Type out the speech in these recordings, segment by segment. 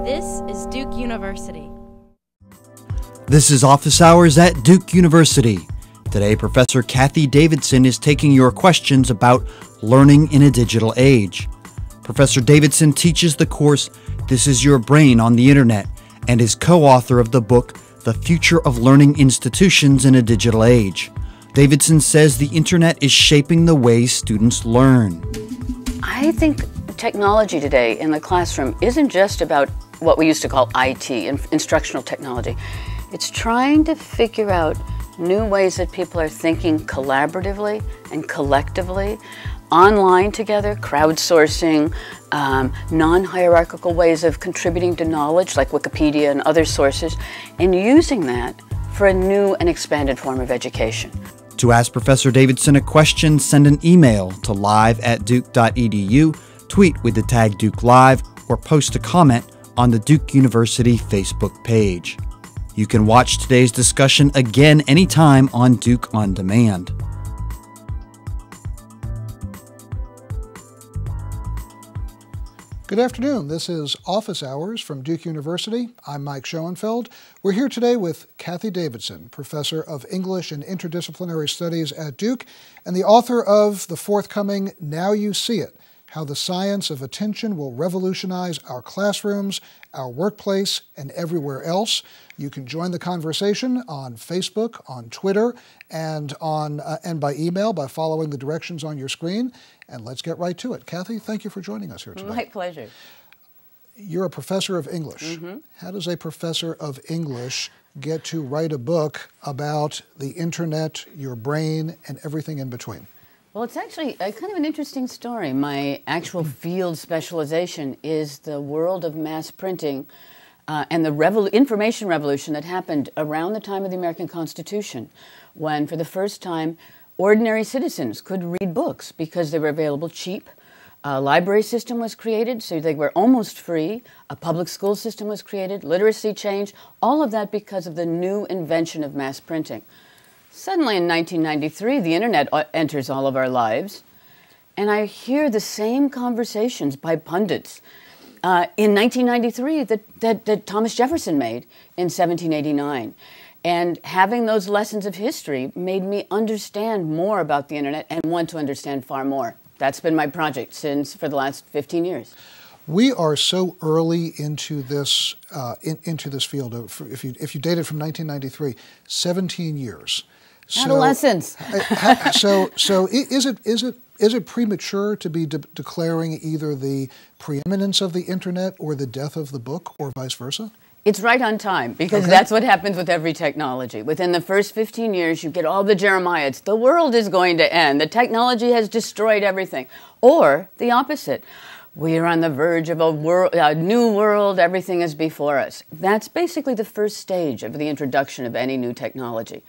This is Duke University. This is Office Hours at Duke University. Today, Professor Cathy Davidson is taking your questions about learning in a digital age. Professor Davidson teaches the course This Is Your Brain on the Internet and is co-author of the book The Future of Learning Institutions in a Digital Age. Davidson says the Internet is shaping the way students learn. I think technology today in the classroom isn't just about what we used to call IT, instructional technology. It's trying to figure out new ways that people are thinking collaboratively and collectively, online together, crowdsourcing, non-hierarchical ways of contributing to knowledge like Wikipedia and other sources, and using that for a new and expanded form of education. To ask Professor Davidson a question, send an email to live@duke.edu, tweet with the tag Duke Live, or post a comment on the Duke University Facebook page. You can watch today's discussion again anytime on Duke On Demand. Good afternoon. This is Office Hours from Duke University. I'm Mike Schoenfeld. We're here today with Cathy Davidson, Professor of English and Interdisciplinary Studies at Duke, and the author of the forthcoming Now You See It: How the Science of Attention Will Revolutionize Our Classrooms, Our Workplace, and Everywhere Else. You can join the conversation on Facebook, on Twitter, and by email by following the directions on your screen. And let's get right to it. Cathy, thank you for joining us here today. My pleasure. You're a professor of English. How does a professor of English get to write a book about the internet, your brain, and everything in between? Well, it's actually kind of an interesting story. My actual field specialization is the world of mass printing and the information revolution that happened around the time of the American Constitution, when for the first time ordinary citizens could read books because they were available cheap. A library system was created, so they were almost free. A public school system was created. Literacy changed. All of that because of the new invention of mass printing. Suddenly in 1993, the internet enters all of our lives, and I hear the same conversations by pundits in 1993 that Thomas Jefferson made in 1789. And having those lessons of history made me understand more about the internet and want to understand far more. That's been my project for the last 15 years. We are so early into this field. If you date it from 1993, 17 years. Adolescence. So is it premature to be declaring either the preeminence of the internet or the death of the book, or vice versa? It's right on time, because that's what happens with every technology. Within the first 15 years, you get all the Jeremiads. The world is going to end. The technology has destroyed everything. Or the opposite. We are on the verge of a new world. Everything is before us. That's basically the first stage of the introduction of any new technology.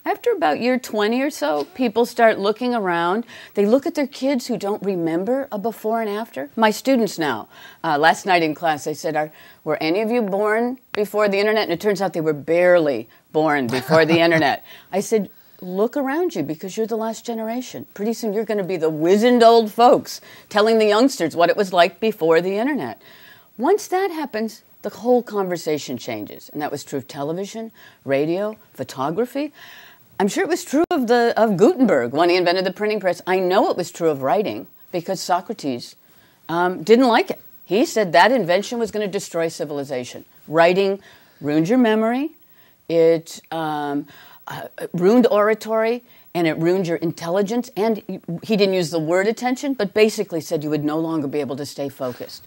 After about year 20 or so, people start looking around. They look at their kids who don't remember a before and after. My students now, last night in class, they said, were any of you born before the internet? And it turns out they were barely born before the internet. I said, look around you, because you're the last generation. Pretty soon you're going to be the wizened old folks telling the youngsters what it was like before the internet. Once that happens, the whole conversation changes. And that was true of television, radio, photography. I'm sure it was true of Gutenberg when he invented the printing press. I know it was true of writing, because Socrates didn't like it. He said that invention was going to destroy civilization. Writing ruined your memory, it ruined oratory, and it ruined your intelligence. And he didn't use the word attention, but basically said you would no longer be able to stay focused.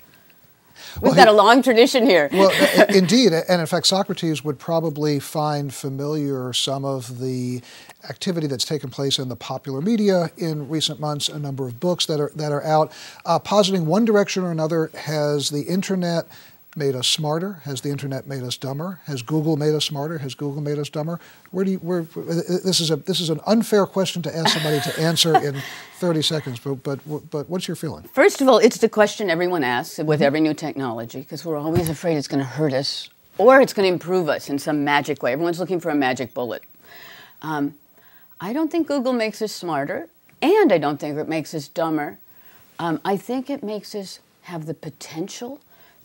We've got a long tradition here. Well, indeed. And in fact, Socrates would probably find familiar some of the activity that's taken place in the popular media in recent months, a number of books that are out, positing one direction or another. Has the internet made us smarter? Has the internet made us dumber? Has Google made us smarter? Has Google made us dumber? This is an unfair question to ask somebody to answer in 30 seconds, but what's your feeling? First of all, it's the question everyone asks with every new technology, because we're always afraid it's going to hurt us or it's going to improve us in some magic way. Everyone's looking for a magic bullet. I don't think Google makes us smarter, and I don't think it makes us dumber. I think it makes us have the potential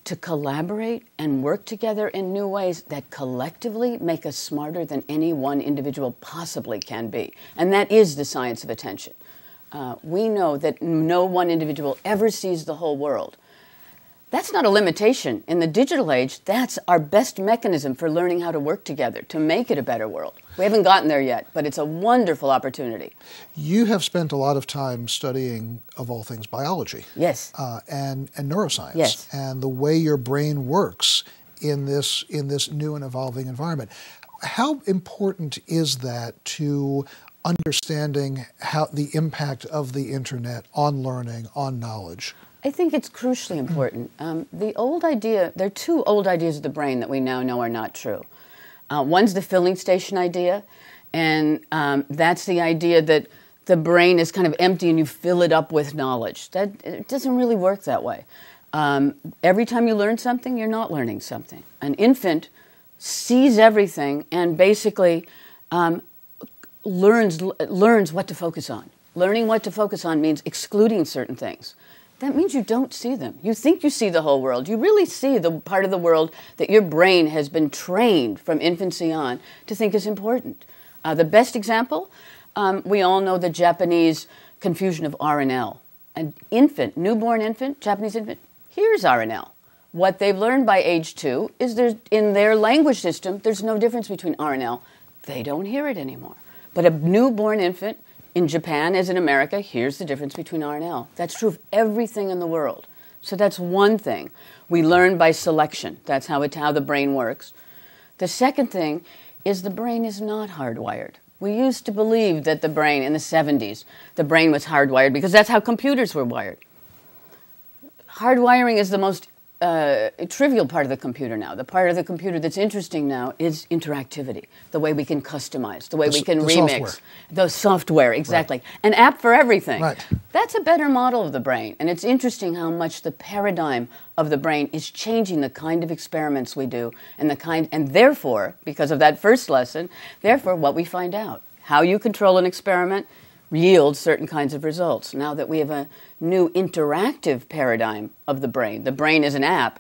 to collaborate and work together in new ways that collectively make us smarter than any one individual possibly can be. And that is the science of attention. We know that no one individual ever sees the whole world. That's not a limitation. In the digital age, that's our best mechanism for learning how to work together, to make it a better world. We haven't gotten there yet, but it's a wonderful opportunity. You have spent a lot of time studying, of all things, biology. Yes. And neuroscience. Yes. And the way your brain works in this new and evolving environment. How important is that to understanding how the impact of the internet on learning, on knowledge? I think it's crucially important. The old idea, there are two old ideas of the brain that we now know are not true. One's the filling station idea, and that's the idea that the brain is kind of empty and you fill it up with knowledge. It doesn't really work that way. Every time you learn something, you're not learning something. An infant sees everything and basically learns what to focus on. Learning what to focus on means excluding certain things. That means you don't see them. You think you see the whole world. You really see the part of the world that your brain has been trained from infancy on to think is important. The best example, we all know the Japanese confusion of R and L. An infant, newborn infant, Japanese infant, hears R and L. What they've learned by age 2 is in their language system, there's no difference between R and L. They don't hear it anymore. But a newborn infant in Japan, as in America, here's the difference between R and L. That's true of everything in the world. So that's one thing. We learn by selection. That's how the brain works. The second thing is the brain is not hardwired. We used to believe that the brain, in the 70s, the brain was hardwired because that's how computers were wired. Hardwiring is the most trivial part of the computer now. The part of the computer that's interesting now is interactivity, the way we can customize, the way we can remix. The software, exactly. Right. An app for everything. Right. That's a better model of the brain. And it's interesting how much the paradigm of the brain is changing the kind of experiments we do and therefore, because of that first lesson, therefore what we find out. How you control an experiment yields certain kinds of results. Now that we have a new interactive paradigm of the brain is an app,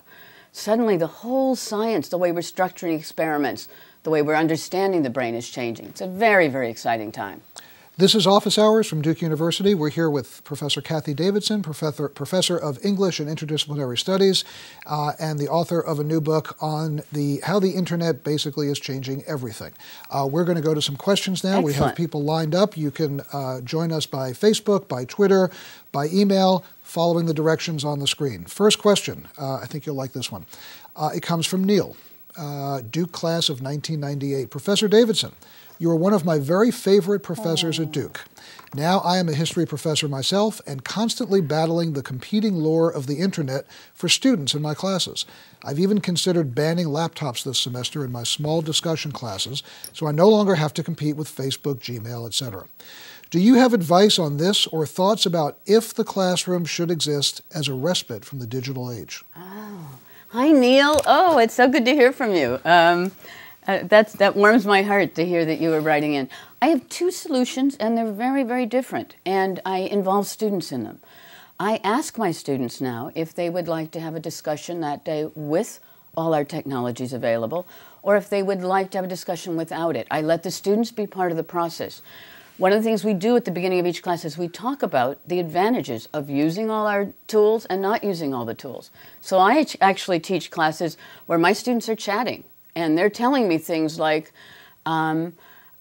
suddenly the whole science, the way we're structuring experiments, the way we're understanding the brain is changing. It's a very, very exciting time. This is Office Hours from Duke University. We're here with Professor Cathy Davidson, Professor of English and Interdisciplinary Studies, and the author of a new book on how the internet basically is changing everything. We're going to go to some questions now. Excellent. We have people lined up. You can join us by Facebook, by Twitter, by email, following the directions on the screen. First question, I think you'll like this one. It comes from Neil, Duke class of 1998. Professor Davidson, you are one of my very favorite professors at Duke. Now I am a history professor myself and constantly battling the competing lore of the internet for students in my classes. I've even considered banning laptops this semester in my small discussion classes, so I no longer have to compete with Facebook, Gmail, etc. Do you have advice on this or thoughts about if the classroom should exist as a respite from the digital age? Oh. Hi, Neil. Oh, it's so good to hear from you. That warms my heart to hear that you were writing in. I have two solutions, and they're very, very different, and I involve students in them. I ask my students now if they would like to have a discussion that day with all our technologies available, or if they would like to have a discussion without it. I let the students be part of the process. One of the things we do at the beginning of each class is we talk about the advantages of using all our tools and not using all the tools. So I actually teach classes where my students are chatting. And they're telling me things like, I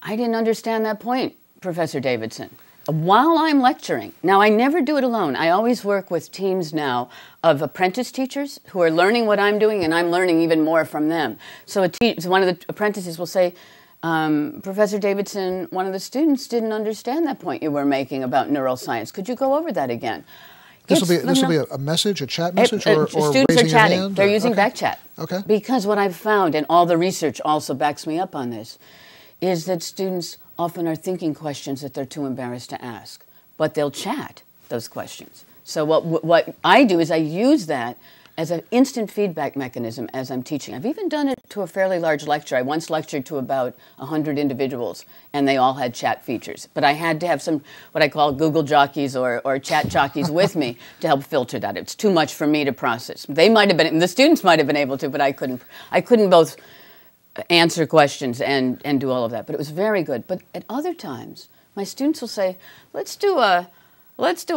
didn't understand that point, Professor Davidson, while I'm lecturing. Now, I never do it alone. I always work with teams now of apprentice teachers who are learning what I'm doing, and I'm learning even more from them. So one of the apprentices will say, Professor Davidson, one of the students didn't understand that point you were making about neuroscience. Could you go over that again? This will be a message, a chat message, or students raising are chatting. your hand? They're using okay. backchat. Okay. Because what I've found, and all the research also backs me up on this, is that students often are thinking questions that they're too embarrassed to ask, but they'll chat those questions. So what I do is I use that as an instant feedback mechanism as I'm teaching. I've even done it to a fairly large lecture. I once lectured to about 100 individuals, and they all had chat features. But I had to have some, what I call Google jockeys or chat jockeys with me to help filter that. It's too much for me to process. They might have been, the students might have been able to, but I couldn't. I couldn't both answer questions and do all of that. But it was very good. But at other times, my students will say, let's do a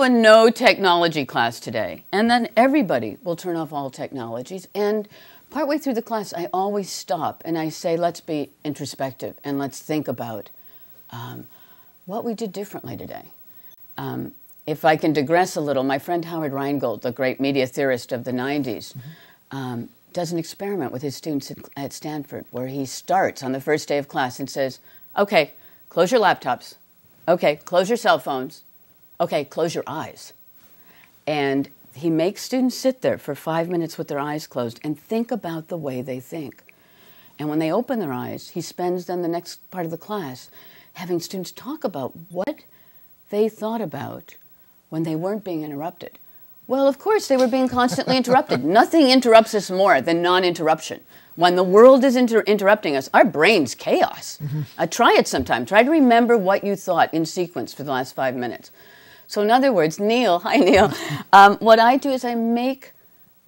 no technology class today. And then everybody will turn off all technologies. And partway through the class, I always stop and I say, let's be introspective and let's think about what we did differently today. If I can digress a little, my friend Howard Rheingold, the great media theorist of the 90s, does an experiment with his students at Stanford where he starts on the first day of class and says, okay, close your laptops. Okay, close your cell phones. Okay, close your eyes. And he makes students sit there for 5 minutes with their eyes closed and think about the way they think. And when they open their eyes, he spends then the next part of the class having students talk about what they thought about when they weren't being interrupted. Well, of course, they were being constantly interrupted. Nothing interrupts us more than non-interruption. When the world is interrupting us, our brain's chaos. Try it sometime. Try to remember what you thought in sequence for the last 5 minutes. So in other words, Neil, hi Neil, what I do is I make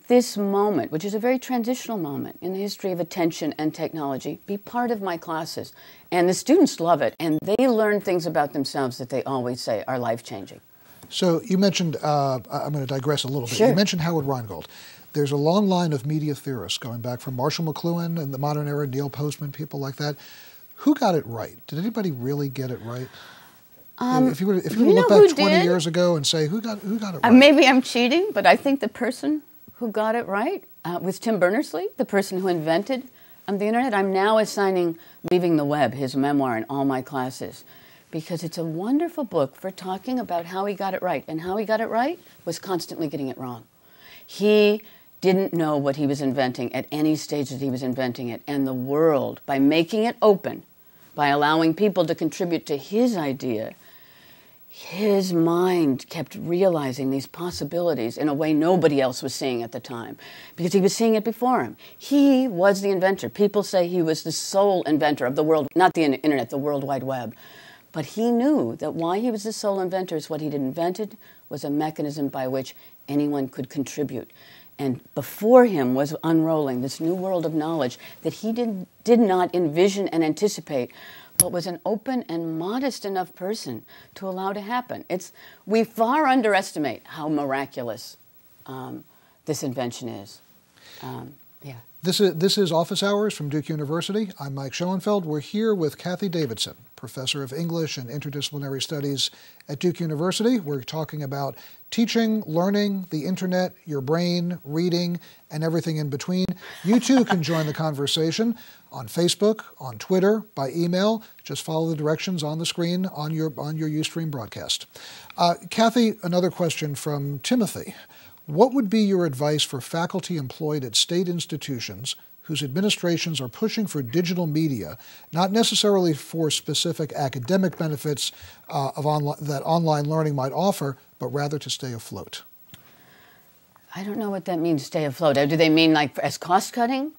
this moment, which is a very transitional moment in the history of attention and technology, be part of my classes. And the students love it, and they learn things about themselves that they always say are life-changing. So you mentioned, I'm going to digress a little bit. Sure. You mentioned Howard Rheingold. There's a long line of media theorists going back from Marshall McLuhan and the modern era, Neil Postman, people like that. Who got it right? Did anybody really get it right? If you were to look back 20 years ago and say, who got it right? Maybe I'm cheating, but I think the person who got it right was Tim Berners-Lee, the person who invented the internet. I'm now assigning Leaving the Web, his memoir, in all my classes, because it's a wonderful book for talking about how he got it right. And how he got it right was constantly getting it wrong. He didn't know what he was inventing at any stage that he was inventing it. And the world, by making it open, by allowing people to contribute to his idea, his mind kept realizing these possibilities in a way nobody else was seeing at the time, because he was seeing it before him. He was the inventor. People say he was the sole inventor of the world, not the internet, the World Wide Web. But he knew that why he was the sole inventor is what he'd invented was a mechanism by which anyone could contribute. And before him was unrolling this new world of knowledge that he did not envision and anticipate, but was an open and modest enough person to allow to happen. We far underestimate how miraculous this invention is. Yeah. This is Office Hours from Duke University. I'm Mike Schoenfeld. We're here with Cathy Davidson, professor of English and Interdisciplinary Studies at Duke University. We're talking about teaching, learning, the internet, your brain, reading, and everything in between. You too can join the conversation on Facebook, on Twitter, by email. Just follow the directions on the screen on your Ustream broadcast. Cathy, another question from Timothy. What would be your advice for faculty employed at state institutions whose administrations are pushing for digital media, not necessarily for specific academic benefits that online learning might offer, but rather to stay afloat? I don't know what that means, stay afloat. Do they mean like as cost cutting?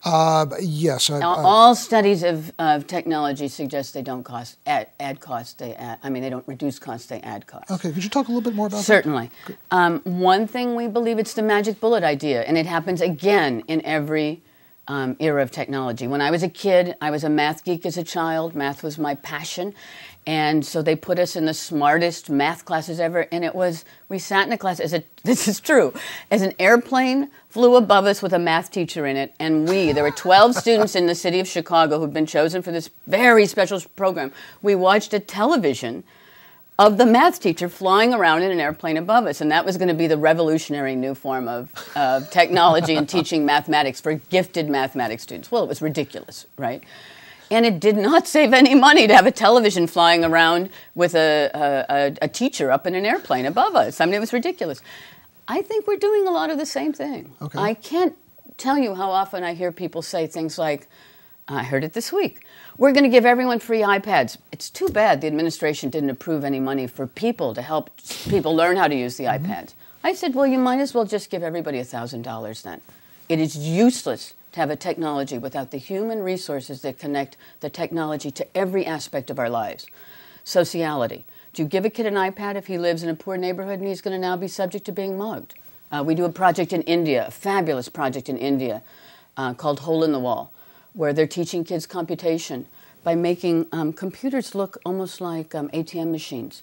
Yes. All studies of technology suggest they don't add costs. They don't reduce costs, they add costs. Okay, could you talk a little bit more about that? Certainly. One thing we believe, it's the magic bullet idea, and it happens again in every era of technology. When I was a kid, I was a math geek as a child. Math was my passion. And so they put us in the smartest math classes ever. And we sat in a class, this is true, as an airplane flew above us with a math teacher in it. And there were 12 students in the city of Chicago who'd been chosen for this very special program. We watched a television of the math teacher flying around in an airplane above us. And that was going to be the revolutionary new form of technology in teaching mathematics for gifted mathematics students. Well, it was ridiculous, right? And it did not save any money to have a television flying around with a teacher up in an airplane above us. I mean, it was ridiculous. I think we're doing a lot of the same thing. Okay. I can't tell you how often I hear people say things like, I heard it this week, we're going to give everyone free iPads. It's too bad the administration didn't approve any money for people to help people learn how to use the iPads. I said, well, you might as well just give everybody $1,000 then. It is useless to have a technology without the human resources that connect the technology to every aspect of our lives. Sociality. Do you give a kid an iPad if he lives in a poor neighborhood and he's going to now be subject to being mugged? We do a project in India, a fabulous project in India called Hole in the Wall, where they're teaching kids computation by making computers look almost like ATM machines.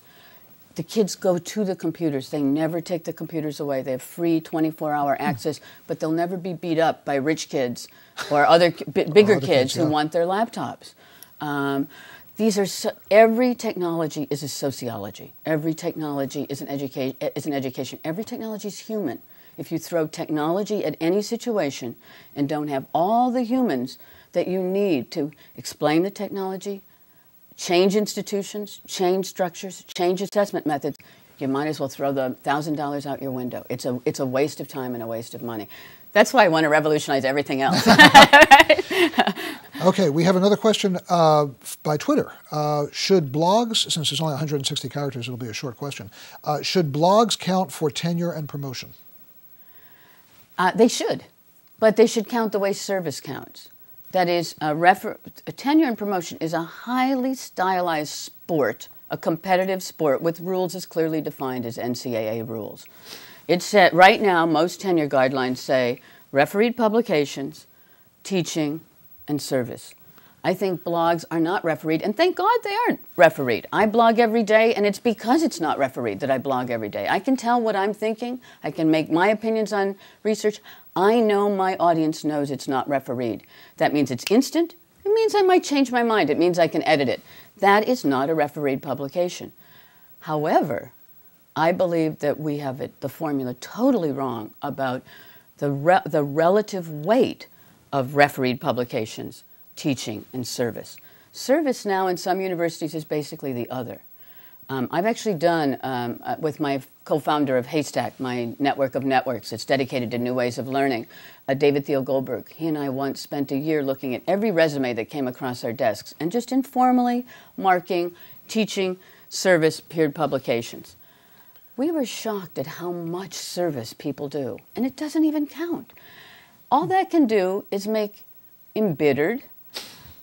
The kids go to the computers. They never take the computers away. They have free 24-hour access, but they'll never be beat up by rich kids or other bigger kids who want their laptops. Every technology is a sociology. Every technology is an education. Every technology is human. If you throw technology at any situation and don't have all the humans that you need to explain the technology, change institutions, change structures, change assessment methods, you might as well throw the $1,000 out your window. It's a waste of time and a waste of money. That's why I want to revolutionize everything else. Okay, we have another question by Twitter. Should blogs, since it's only 160 characters, it'll be a short question, should blogs count for tenure and promotion? They should, but they should count the way service counts. That is, tenure and promotion is a highly stylized sport, a competitive sport with rules as clearly defined as NCAA rules. It's set, right now, most tenure guidelines say refereed publications, teaching, and service. I think blogs are not refereed, and thank God they aren't refereed. I blog every day, and it's because it's not refereed that I blog every day. I can tell what I'm thinking. I can make my opinions on research. I know my audience knows it's not refereed. That means it's instant. It means I might change my mind. It means I can edit it. That is not a refereed publication. However, I believe that we have the formula totally wrong about the relative weight of refereed publications, teaching, and service. Service now in some universities is basically the other. I've actually done, with my co-founder of Haystack, my network of networks, it's dedicated to new ways of learning, David Thiel Goldberg. He and I once spent a year looking at every resume that came across our desks and just informally marking teaching, service, peered publications. We were shocked at how much service people do, and it doesn't even count. All that can do is make embittered,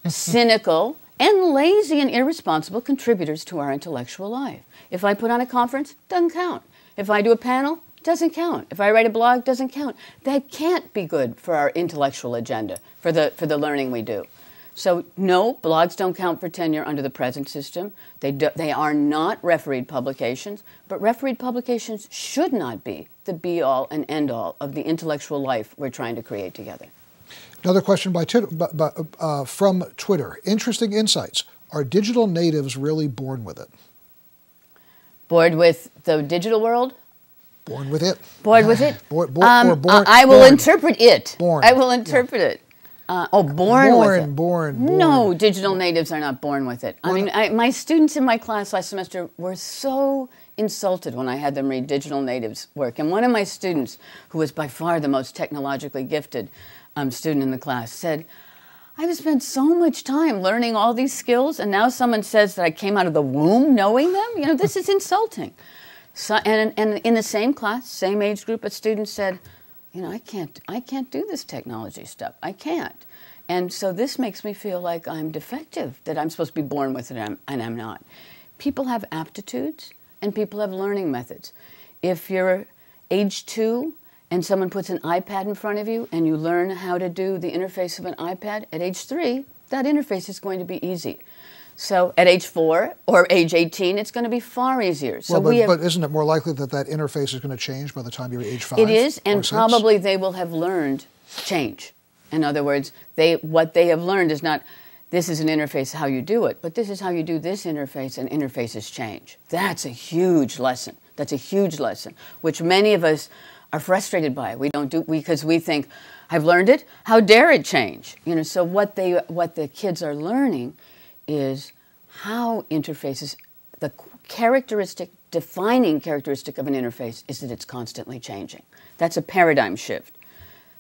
cynical, and lazy and irresponsible contributors to our intellectual life. If I put on a conference, doesn't count. If I do a panel, doesn't count. If I write a blog, doesn't count. That can't be good for our intellectual agenda, for the learning we do. So no, blogs don't count for tenure under the present system. They are not refereed publications, but refereed publications should not be the be-all and end-all of the intellectual life we're trying to create together. Another question from Twitter. Interesting insights. Are digital natives really born with it? Bored with the digital world? Born with it. Bored with it? I will interpret it. Born. I will interpret it. Born with it. Born. No, digital natives are not born with it. I mean, my students in my class last semester were so insulted when I had them read digital natives' work. And one of my students, who was by far the most technologically gifted student in the class, said, I've spent so much time learning all these skills, and now someone says that I came out of the womb knowing them? You know, this is insulting. So, and in the same class, same age group of students said, you know, I can't do this technology stuff. I can't. And so this makes me feel like I'm defective, that I'm supposed to be born with it and I'm not. People have aptitudes and people have learning methods. If you're age 2 and someone puts an iPad in front of you and you learn how to do the interface of an iPad, at age 3, that interface is going to be easy. So at age 4 or age 18, it's going to be far easier. So but isn't it more likely that that interface is going to change by the time you're age 5? It is, and probably they will have learned change. In other words, what they have learned is not, this is an interface, how you do it, but this is how you do this interface, and interfaces change. That's a huge lesson. That's a huge lesson, which many of us are frustrated by. We don't do, because we think, I've learned it, how dare it change? You know, so what the kids are learning is how interfaces, the defining characteristic of an interface is that it's constantly changing. That's a paradigm shift.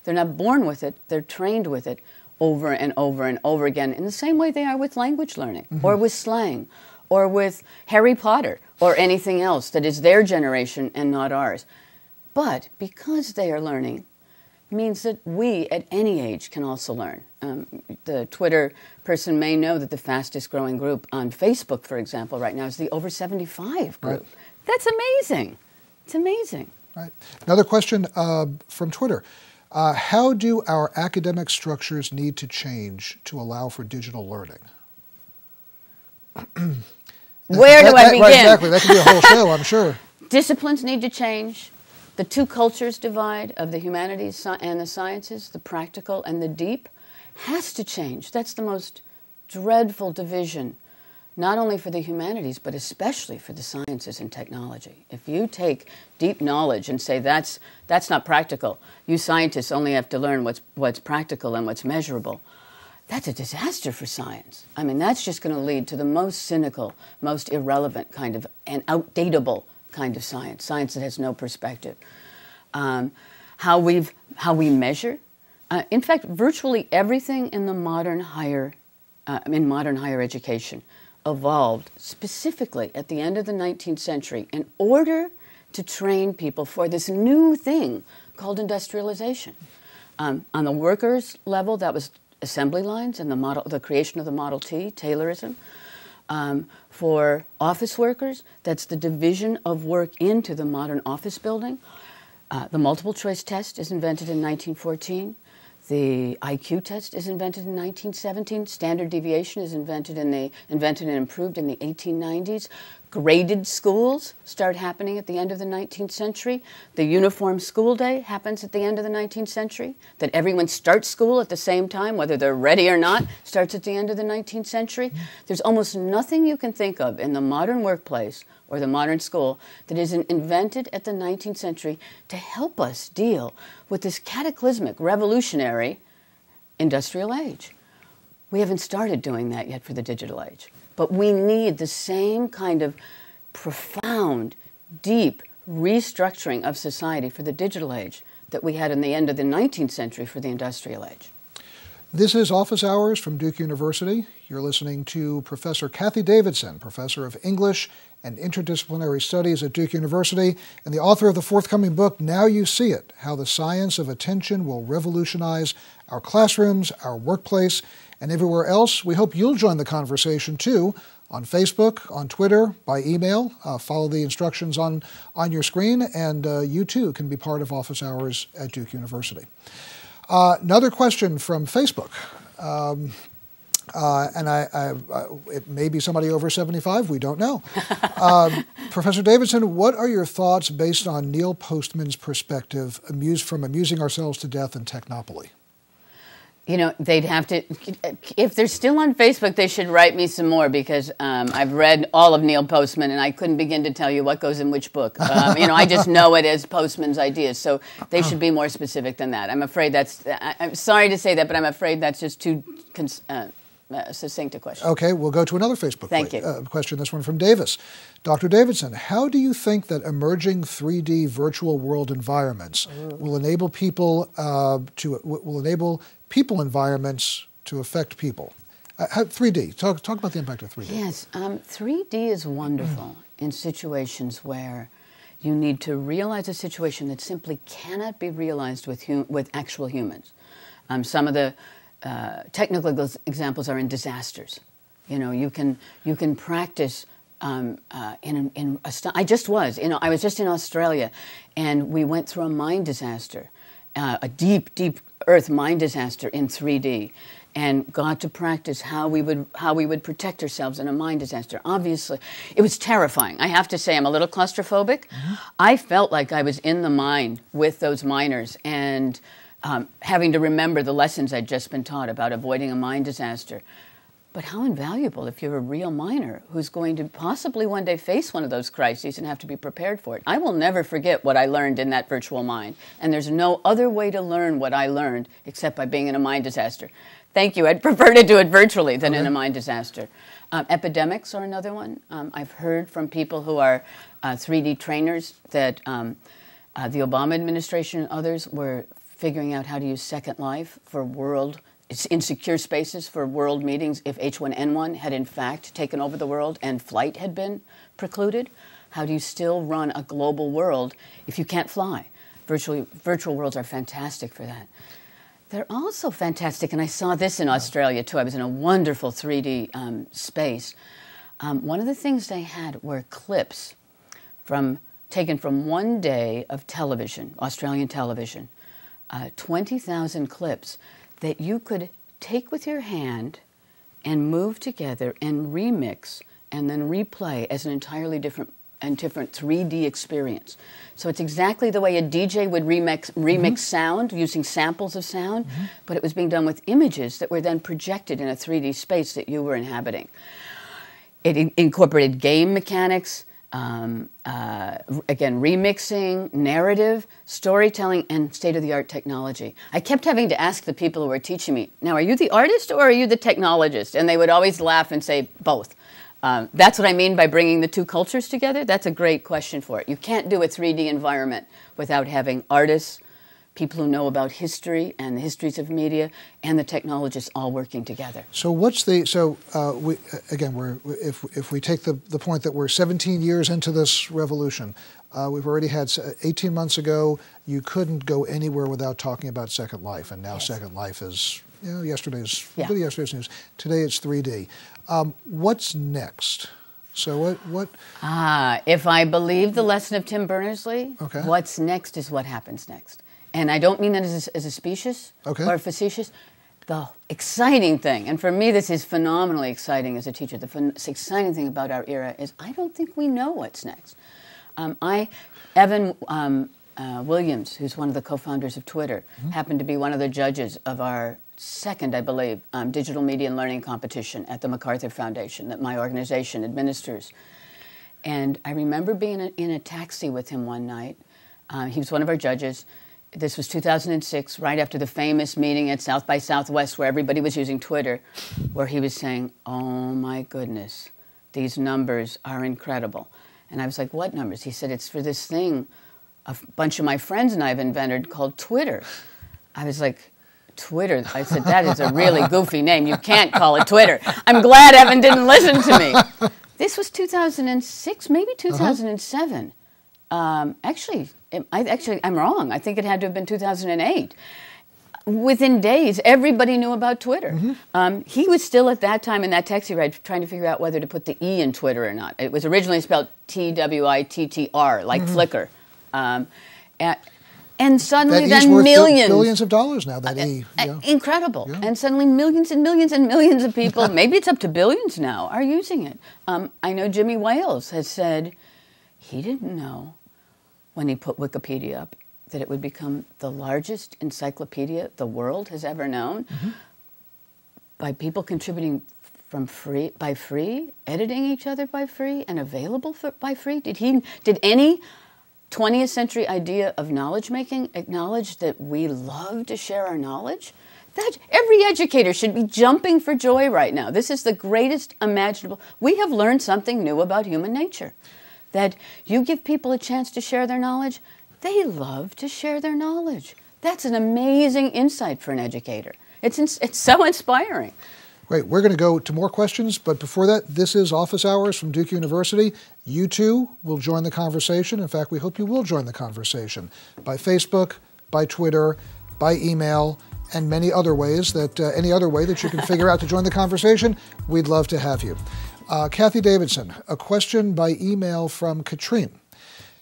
They're not born with it, they're trained with it over and over and over again in the same way they are with language learning, or with slang, or with Harry Potter, or anything else that is their generation and not ours. But because they are learning means that we, at any age, can also learn. The Twitter person may know that the fastest growing group on Facebook, for example, right now is the over 75 group. Right. That's amazing. It's amazing. Right. Another question from Twitter. How do our academic structures need to change to allow for digital learning? Where do I begin? Right, exactly. That could be a whole show, I'm sure. Disciplines need to change. The two cultures divide of the humanities and the sciences, the practical and the deep, has to change. That's the most dreadful division, not only for the humanities, but especially for the sciences and technology. If you take deep knowledge and say that's not practical, you scientists only have to learn what's practical and what's measurable, that's a disaster for science. I mean, that's just going to lead to the most cynical, most irrelevant kind of, and outdatable kind of science, science that has no perspective. How we measure. In fact, virtually everything in the modern higher education evolved specifically at the end of the 19th century in order to train people for this new thing called industrialization. On the workers' level, that was assembly lines and the creation of the Model T, Taylorism. For office workers, that's the division of work into the modern office building. The multiple choice test is invented in 1914. The IQ test is invented in 1917. Standard deviation is invented and improved in the 1890s. Graded schools start happening at the end of the 19th century. The uniform school day happens at the end of the 19th century. That everyone starts school at the same time, whether they're ready or not, starts at the end of the 19th century. There's almost nothing you can think of in the modern workplace or the modern school that isn't invented at the 19th century to help us deal with this cataclysmic, revolutionary industrial age. We haven't started doing that yet for the digital age. But we need the same kind of profound, deep restructuring of society for the digital age that we had in the end of the 19th century for the industrial age. This is Office Hours from Duke University. You're listening to Professor Cathy Davidson, Professor of English and Interdisciplinary Studies at Duke University, and the author of the forthcoming book, Now You See It, How the Science of Attention Will Revolutionize Our Classrooms, Our Workplace, and Everywhere Else. We hope you'll join the conversation, too, on Facebook, on Twitter, by email. Follow the instructions on your screen, and you, too, can be part of Office Hours at Duke University. Another question from Facebook. It may be somebody over 75, we don't know. Professor Davidson, what are your thoughts based on Neil Postman's perspective from amusing ourselves to death in Technopoly? You know, they'd have to, if they're still on Facebook, they should write me some more because I've read all of Neil Postman and I couldn't begin to tell you what goes in which book. I just know it as Postman's ideas, so they should be more specific than that. I'm afraid I'm sorry to say that, but I'm afraid that's just too succinct a question. Okay, we'll go to another Facebook question, this one from Davis. Dr. Davidson, how do you think that emerging 3D virtual world environments will enable people people environments to affect people? 3D, talk about the impact of 3D. Yes, 3D is wonderful in situations where you need to realize a situation that simply cannot be realized with actual humans. Some of the technical examples are in disasters. You know, you can practice I was just in Australia, and we went through a mine disaster, a deep earth mine disaster in 3D, and got to practice how we would protect ourselves in a mine disaster. Obviously, it was terrifying. I have to say, I'm a little claustrophobic. I felt like I was in the mine with those miners and having to remember the lessons I'd just been taught about avoiding a mine disaster. But how invaluable if you're a real miner who's going to possibly one day face one of those crises and have to be prepared for it. I will never forget what I learned in that virtual mine, and there's no other way to learn what I learned except by being in a mine disaster. Thank you. I'd prefer to do it virtually than in a mine disaster. Epidemics are another one. I've heard from people who are 3D trainers that the Obama administration and others were figuring out how to use Second Life for in secure spaces for world meetings if H1N1 had in fact taken over the world and flight had been precluded. How do you still run a global world if you can't fly? Virtual worlds are fantastic for that. They're also fantastic, and I saw this in Australia too. I was in a wonderful 3D space. One of the things they had were clips taken from one day of television, Australian television, 20,000 clips that you could take with your hand and move together and remix and then replay as an entirely different 3D experience. So it's exactly the way a DJ would remix sound using samples of sound, but it was being done with images that were then projected in a 3D space that you were inhabiting. It incorporated game mechanics, again, remixing, narrative, storytelling, and state-of-the-art technology. I kept having to ask the people who were teaching me, now, are you the artist or are you the technologist? And they would always laugh and say, both. That's what I mean by bringing the two cultures together. That's a great question for it. You can't do a 3D environment without having artists, people who know about history and the histories of media, and the technologists all working together. So if we take the point that we're 17 years into this revolution, we've already had 18 months ago, you couldn't go anywhere without talking about Second Life, and now yes. Second Life is, yesterday's news. Today it's 3D. What's next? So what? If I believe the lesson of Tim Berners-Lee, what's next is what happens next. And I don't mean that as a specious or facetious. The exciting thing, and for me this is phenomenally exciting as a teacher, the exciting thing about our era is I don't think we know what's next. Evan Williams, who's one of the co-founders of Twitter, happened to be one of the judges of our second, I believe, digital media and learning competition at the MacArthur Foundation that my organization administers. And I remember being in a taxi with him one night. He was one of our judges. This was 2006, right after the famous meeting at South by Southwest where everybody was using Twitter, where he was saying, oh my goodness, these numbers are incredible. And I was like, what numbers? He said, it's for this thing a bunch of my friends and I have invented called Twitter. I was like, Twitter? I said, that is a really goofy name. You can't call it Twitter. I'm glad Evan didn't listen to me. This was 2006, maybe 2007. Actually, I'm wrong. I think it had to have been 2008. Within days, everybody knew about Twitter. He was still at that time in that taxi ride trying to figure out whether to put the E in Twitter or not. It was originally spelled Twitter, like Flickr. And suddenly that then millions. Billions of dollars now, that E. Yeah. Incredible. Yeah. And suddenly millions and millions and millions of people, maybe it's up to billions now, are using it. I know Jimmy Wales has said he didn't know when he put Wikipedia up that it would become the largest encyclopedia the world has ever known by people contributing by free, editing each other by free, and available by free. Did any 20th century idea of knowledge making acknowledge that we love to share our knowledge? That every educator should be jumping for joy right now. This is the greatest imaginable. We have learned something new about human nature. That you give people a chance to share their knowledge, they love to share their knowledge. That's an amazing insight for an educator. It's so inspiring. Great. We're going to go to more questions, but before that, this is Office Hours from Duke University. You too will join the conversation. In fact, we hope you will join the conversation by Facebook, by Twitter, by email, and many other ways any other way that you can figure out to join the conversation. We'd love to have you. Cathy Davidson, a question by email from Katrine.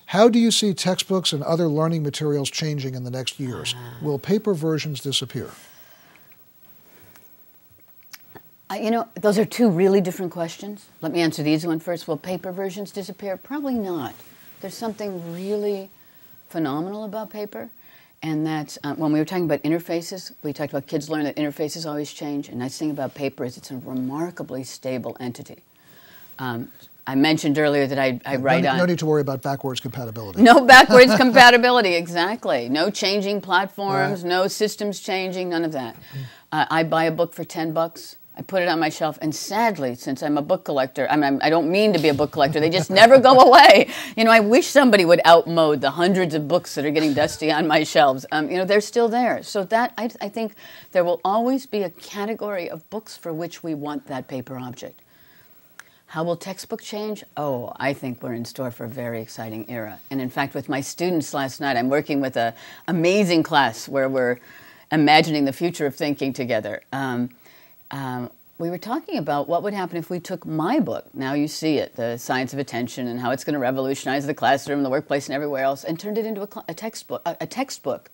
How do you see textbooks and other learning materials changing in the next years? Will paper versions disappear? Those are two really different questions. Let me answer the easy one first. Will paper versions disappear? Probably not. There's something really phenomenal about paper, and that's when we were talking about interfaces, we talked about kids learn that interfaces always change, and the nice thing about paper is it's a remarkably stable entity. I mentioned earlier that I write on... No need to worry about backwards compatibility. No backwards compatibility, exactly. No changing platforms, no systems changing, none of that. I buy a book for $10. I put it on my shelf, and sadly, since I'm a book collector, I don't mean to be a book collector, they just never go away. I wish somebody would outmode the hundreds of books that are getting dusty on my shelves. They're still there. So that, I think there will always be a category of books for which we want that paper object. How will textbook change? Oh, I think we're in store for a very exciting era. And in fact, with my students last night, I'm working with an amazing class where we're imagining the future of thinking together. We were talking about what would happen if we took my book, Now You See It, The Science of Attention, and how it's going to revolutionize the classroom, the workplace, and everywhere else, and turned it into a textbook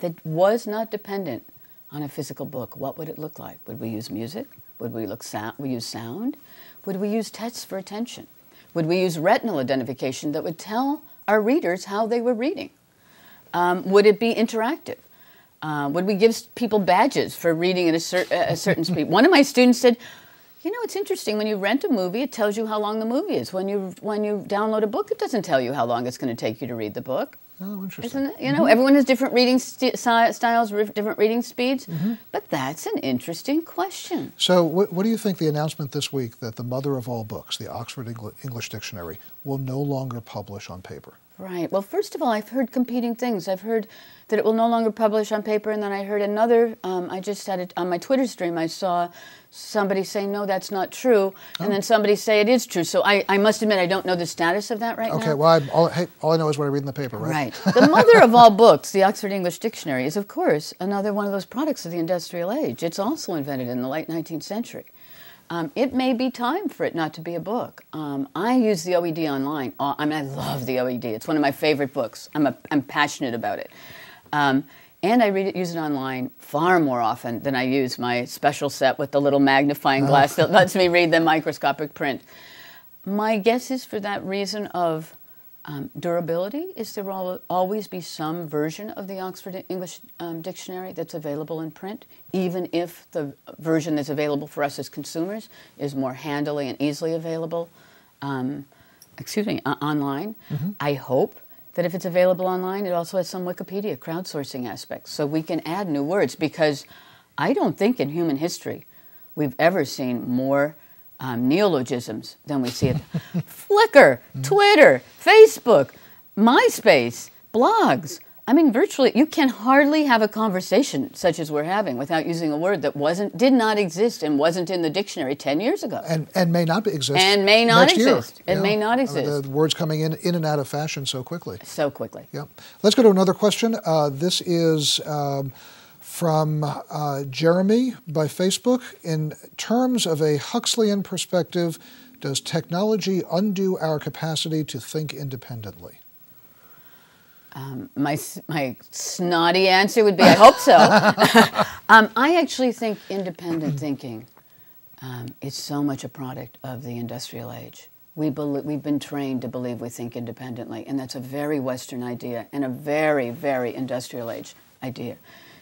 that was not dependent on a physical book. What would it look like? Would we use music? Would we use sound? Would we use tests for attention? Would we use retinal identification that would tell our readers how they were reading? Would it be interactive? Would we give people badges for reading at a certain speed? One of my students said, you know, it's interesting, when you rent a movie, it tells you how long the movie is. When you download a book, it doesn't tell you how long it's going to take you to read the book. Oh, interesting. Isn't it? You know, everyone has different reading styles, different reading speeds, but that's an interesting question. So what do you think the announcement this week that the mother of all books, the Oxford English Dictionary, will no longer publish on paper? Right. Well, first of all, I've heard competing things. I've heard that it will no longer publish on paper, and then I heard another, I just had it on my Twitter stream, I saw somebody say, no, that's not true, and then somebody say it is true. So I must admit, I don't know the status of that right now. Okay, well, all I know is what I read in the paper, right? Right. The mother of all books, the Oxford English Dictionary, is, of course, another one of those products of the industrial age. It's also invented in the late 19th century. It may be time for it not to be a book. I use the OED online. I mean, I love the OED. It's one of my favorite books. I'm passionate about it. And I use it online far more often than I use my special set with the little magnifying glass that lets me read the microscopic print. My guess is, for that reason of durability, is there will always be some version of the Oxford English Dictionary that's available in print, even if the version that's available for us as consumers is more handily and easily available, online. I hope that if it's available online, it also has some Wikipedia crowdsourcing aspects, so we can add new words, because I don't think in human history we've ever seen more neologisms than we see it. Flickr, Twitter, Facebook, MySpace, blogs. I mean, virtually, you can hardly have a conversation such as we're having without using a word that did not exist and wasn't in the dictionary 10 years ago. And may not exist. And may not next exist. Year. It may not exist. The words coming in and out of fashion so quickly. So quickly. Yeah. Let's go to another question. This is from Jeremy by Facebook. In terms of a Huxleyan perspective, does technology undo our capacity to think independently? My snotty answer would be, I hope so. I actually think independent thinking is so much a product of the industrial age. We've been trained to believe we think independently, and that's a very Western idea and a very, very industrial age idea.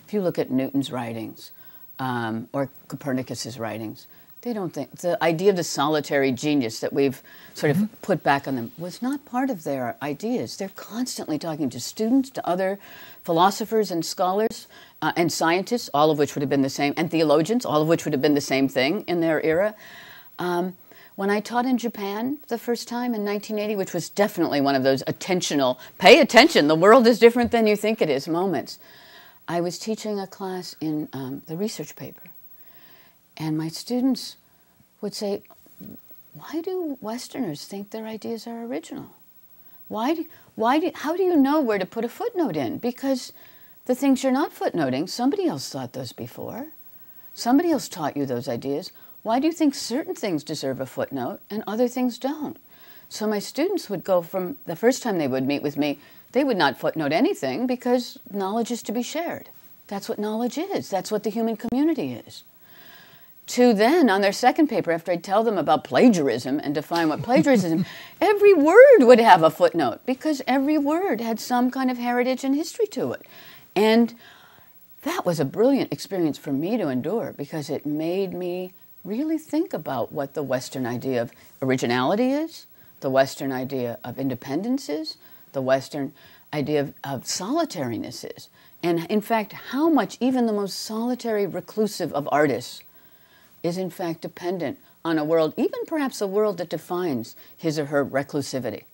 If you look at Newton's writings or Copernicus's writings, they don't think, the idea of the solitary genius that we've sort of put back on them was not part of their ideas. They're constantly talking to students, to other philosophers and scholars and scientists, all of which would have been the same, and theologians, all of which would have been the same thing in their era. When I taught in Japan the first time in 1980, which was definitely one of those attentional, pay attention, the world is different than you think it is moments, I was teaching a class in the research paper. And my students would say, why do Westerners think their ideas are original? How do you know where to put a footnote in? Because the things you're not footnoting, somebody else thought those before. Somebody else taught you those ideas. Why do you think certain things deserve a footnote and other things don't? So my students would go from, the first time they would meet with me, they would not footnote anything because knowledge is to be shared. That's what knowledge is. That's what the human community is. To then, on their second paper, after I'd tell them about plagiarism and define what plagiarism is, every word would have a footnote because every word had some kind of heritage and history to it. And that was a brilliant experience for me to endure because it made me really think about what the Western idea of originality is, the Western idea of independence is, the Western idea of solitariness is. And in fact, how much even the most solitary, reclusive of artists is in fact dependent on a world, even perhaps a world that defines his or her reclusivity.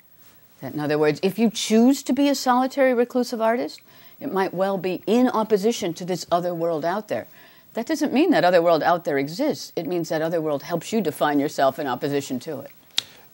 That, in other words, if you choose to be a solitary, reclusive artist, it might well be in opposition to this other world out there that doesn't mean that other world out there exists. It means that other world helps you define yourself in opposition to it.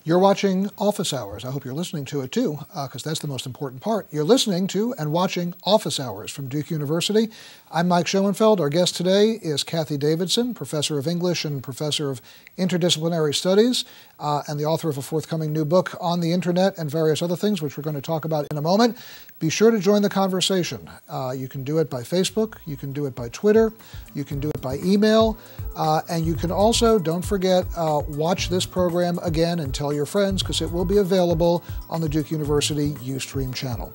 You're watching Office Hours. I hope you're listening to it too, because that's the most important part. You're listening to and watching Office Hours from Duke University. I'm Mike Schoenfeld. Our guest today is Cathy Davidson, professor of English and professor of interdisciplinary studies, and the author of a forthcoming new book on the internet and various other things, which we're going to talk about in a moment. Be sure to join the conversation. You can do it by Facebook, you can do it by Twitter, you can do it by email, and you can also, don't forget, watch this program again and tell your friends, because it will be available on the Duke University Ustream channel.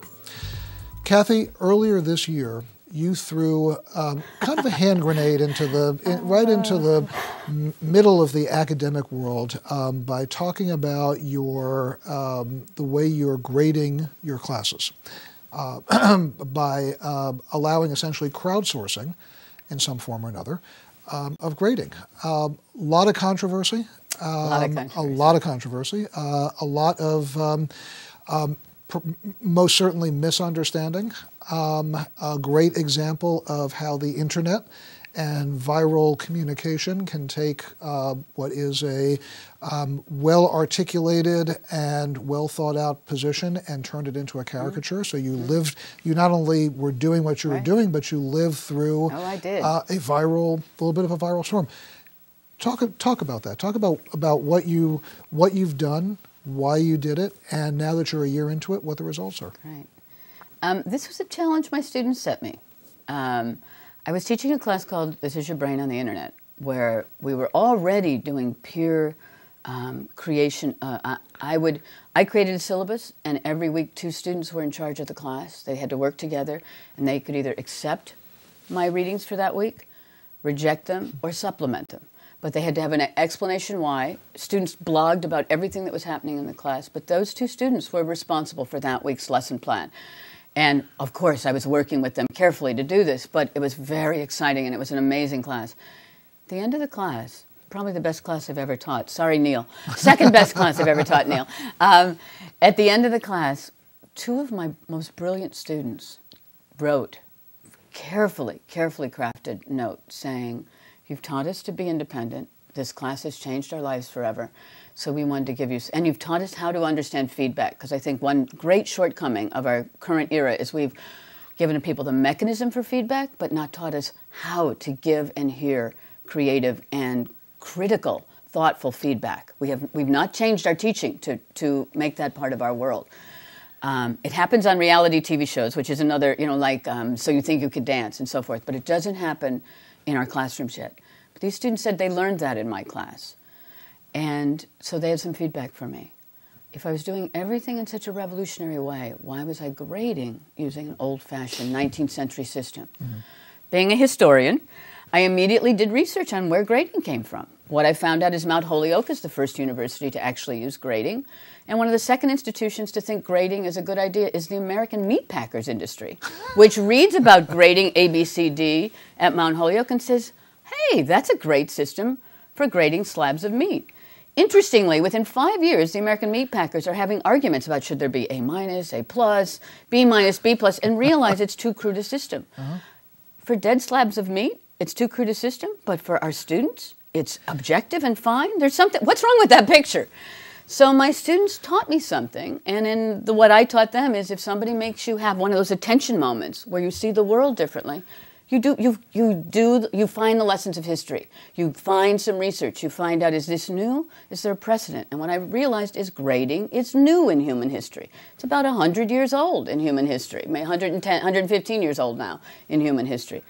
Cathy, earlier this year, you threw kind of a hand grenade into right into the middle of the academic world by talking about the way you're grading your classes, by allowing essentially crowdsourcing in some form or another of grading. A lot of controversy. A lot of most certainly misunderstanding. A great example of how the internet and viral communication can take what is a well-articulated and well-thought-out position and turn it into a caricature. So you not only were doing what you were doing, but you lived through a little bit of a viral storm. Talk about that. Talk about what you've done, why you did it, and now that you're a year into it, what the results are. Right. This was a challenge my students set me. I was teaching a class called This Is Your Brain on the Internet, where we were already doing peer creation. I created a syllabus, and every week 2 students were in charge of the class. They had to work together, and they could either accept my readings for that week, reject them, or supplement them. But they had to have an explanation why. Students blogged about everything that was happening in the class, but those 2 students were responsible for that week's lesson plan. And of course, I was working with them carefully to do this, but it was very exciting and it was an amazing class. At the end of the class, probably the best class I've ever taught. Sorry, Neil. Second best class I've ever taught, Neil. At the end of the class, 2 of my most brilliant students wrote carefully crafted note saying, "You've taught us to be independent. This class has changed our lives forever. So we wanted to give you, and you've taught us how to understand feedback," because I think one great shortcoming of our current era is we've given people the mechanism for feedback, but not taught us how to give and hear creative and critical, thoughtful feedback. We've not changed our teaching to make that part of our world. It happens on reality TV shows, which is another, So You Think You Could Dance and so forth, but it doesn't happen in our classrooms yet. But these students said they learned that in my class. And so they had some feedback for me. If I was doing everything in such a revolutionary way, why was I grading using an old-fashioned 19th century system? Mm-hmm. Being a historian, I immediately did research on where grading came from. What I found out is Mount Holyoke is the first university to actually use grading. And one of the second institutions to think grading is a good idea is the American meat packers industry, which reads about grading A, B, C, D at Mount Holyoke and says, hey, that's a great system for grading slabs of meat. Interestingly, within 5 years, the American meat packers are having arguments about should there be A-, A+, B-, B+, and realize it's too crude a system. Uh-huh. For dead slabs of meat, it's too crude a system, but for our students, it's objective and fine. There's something, what's wrong with that picture? So my students taught me something, and what I taught them is if somebody makes you have one of those attention moments where you see the world differently, you find the lessons of history. You find some research. You find out, is this new? Is there a precedent? And what I realized is grading is new in human history. It's about 100 years old in human history, 110, 115 years old now in human history.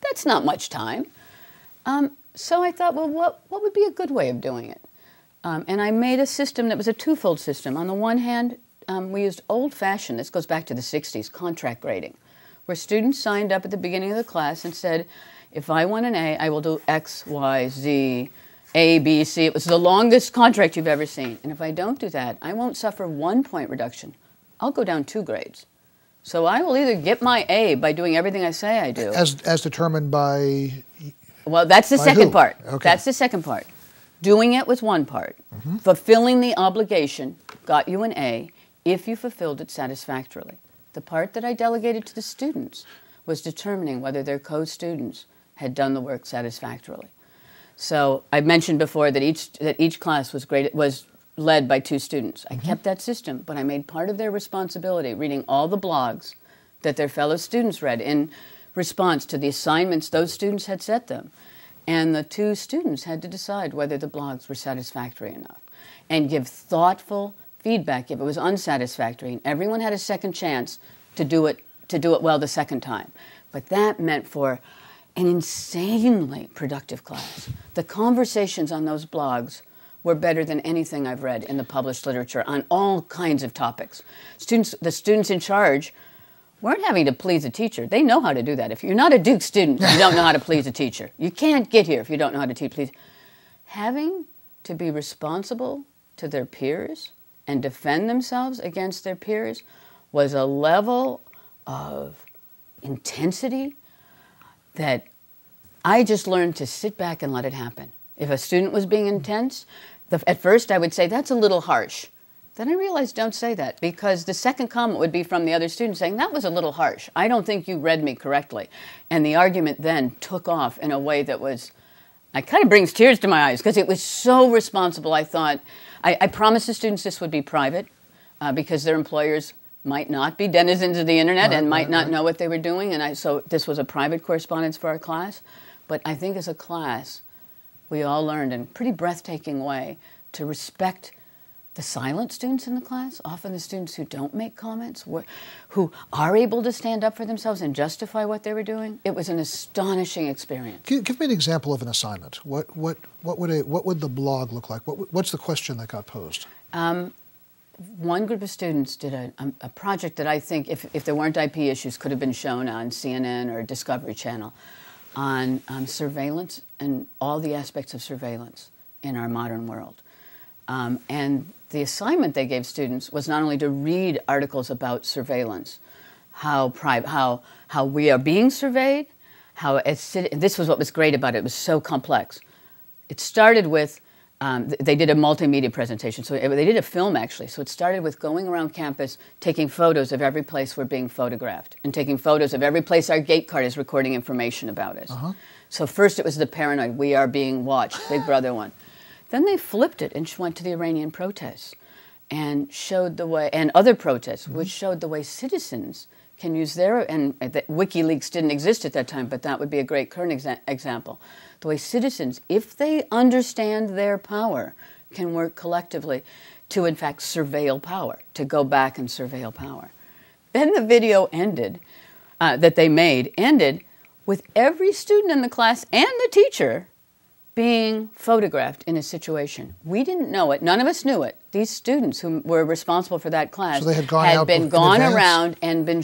That's not much time. So I thought, well, what would be a good way of doing it? And I made a system that was a twofold system. On the one hand, we used old-fashioned, this goes back to the 60s, contract grading, where students signed up at the beginning of the class and said, if I want an A, I will do X, Y, Z, A, B, C. It was the longest contract you've ever seen. And if I don't do that, I won't suffer 1 point reduction. I'll go down 2 grades. So I will either get my A by doing everything I say I do. As determined by... Well, that's the second part. Okay. That's the second part. Doing it was one part. Mm-hmm. Fulfilling the obligation got you an A if you fulfilled it satisfactorily. The part that I delegated to the students was determining whether their co-students had done the work satisfactorily. So I mentioned before that each class was led by 2 students. I kept that system, but I made part of their responsibility reading all the blogs that their fellow students read in response to the assignments those students had set them. And the 2 students had to decide whether the blogs were satisfactory enough and give thoughtful feedback if it was unsatisfactory. And everyone had a second chance to do it well the second time. But that meant for an insanely productive class. The conversations on those blogs were better than anything I've read in the published literature on all kinds of topics. The students in charge weren't having to please a teacher. They know how to do that. If you're not a Duke student, you don't know how to please a teacher. You can't get here if you don't know how to please. Having to be responsible to their peers and defend themselves against their peers was a level of intensity that I just learned to sit back and let it happen. If a student was being intense, at first I would say, that's a little harsh. Then I realized, don't say that, because the second comment would be from the other student saying, that was a little harsh. I don't think you read me correctly. And the argument then took off in a way that was, it kind of brings tears to my eyes, because it was so responsible. I thought, I promised the students this would be private, because their employers might not be denizens of the internet and might not know what they were doing. And so this was a private correspondence for our class. But I think as a class, we all learned in a pretty breathtaking way to respect the silent students in the class, often the students who don't make comments, who are able to stand up for themselves and justify what they were doing. It was an astonishing experience. Give me an example of an assignment. What would the blog look like? What's the question that got posed? One group of students did a project that I think, if there weren't IP issues, could have been shown on CNN or Discovery Channel on surveillance and all the aspects of surveillance in our modern world. And the assignment they gave students was not only to read articles about surveillance, how we are being surveyed, this was what was great about it. It was so complex. It started with, they did a multimedia presentation. So they did a film, actually. So it started with going around campus, taking photos of every place we're being photographed, and taking photos of every place our gate card is recording information about us. So first it was the paranoid, we are being watched, Big Brother one. Then they flipped it and went to the Iranian protests and showed the way, and other protests, which showed the way citizens can use and WikiLeaks didn't exist at that time, but that would be a great current example. The way citizens, if they understand their power, can work collectively to, in fact, surveil power, to go back and surveil power. Then the video ended, that they made, ended with every student in the class and the teacher being photographed in a situation. We didn't know it. None of us knew it. These students who were responsible for that class so they had gone around and been